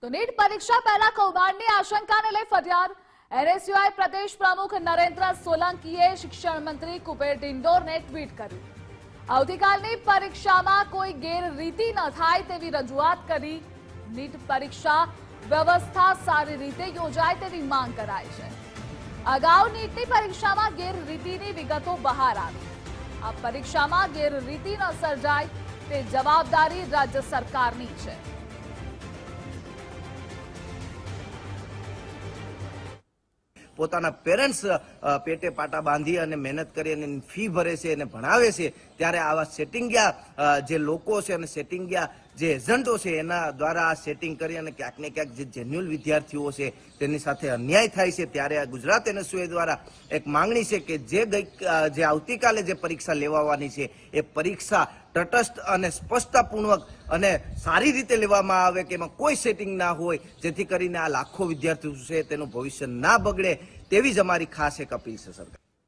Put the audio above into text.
તો નીટ પરીક્ષા પહેલા કૌભાંડની આશંકાને લઈ ફરિયાદ એનએસયુઆઈ પ્રદેશ પ્રમુખ નરેન્દ્ર સોલંકીએ શિક્ષણ મંત્રી કુબેર ડિંડોરને ટ્વીટ કર્યું। આવતીકાલની પરીક્ષામાં કોઈ ગેરરીતિ ન થાય તેવી રજૂઆત કરી। નીટ પરીક્ષા વ્યવસ્થા સારી રીતે યોજાય તેવી માંગ કરાઈ છે। અગાઉ નીટની પરીક્ષામાં ગેરરીતિની વિગતો બહાર આવી। આ પરીક્ષામાં ગેરરીતિ ન સર્જાય તે જવાબદારી રાજ્ય સરકારની છે। પોતાના પેરેન્ટ્સ પેટે પાટા બાંધી અને મહેનત કરી અને ફી ભરે છે અને ભણાવે છે, ત્યારે આવા સેટિંગિયા જે લોકો છે અને સેટિંગિયા જે એજન્ટો છે એના દ્વારા આ સેટિંગ કરી અને ક્યાંક ને ક્યાંક જે જેન્યુઅલ વિદ્યાર્થીઓ છે તેની સાથે અન્યાય થાય છે। ત્યારે આ ગુજરાત એનએસયુઆઈ દ્વારા એક માંગણી છે કે જે આવતીકાલે જે પરીક્ષા લેવાવાની છે એ પરીક્ષા તટસ્થ અને સ્પષ્ટતાપૂર્વક અને સારી રીતે લેવામાં આવે, કે એમાં કોઈ સેટિંગ ના હોય, જેથી કરીને આ લાખો વિદ્યાર્થીઓ છે તેનું ભવિષ્ય ના બગડે, તેવી જ અમારી ખાસ એક અપીલ છે સરકાર।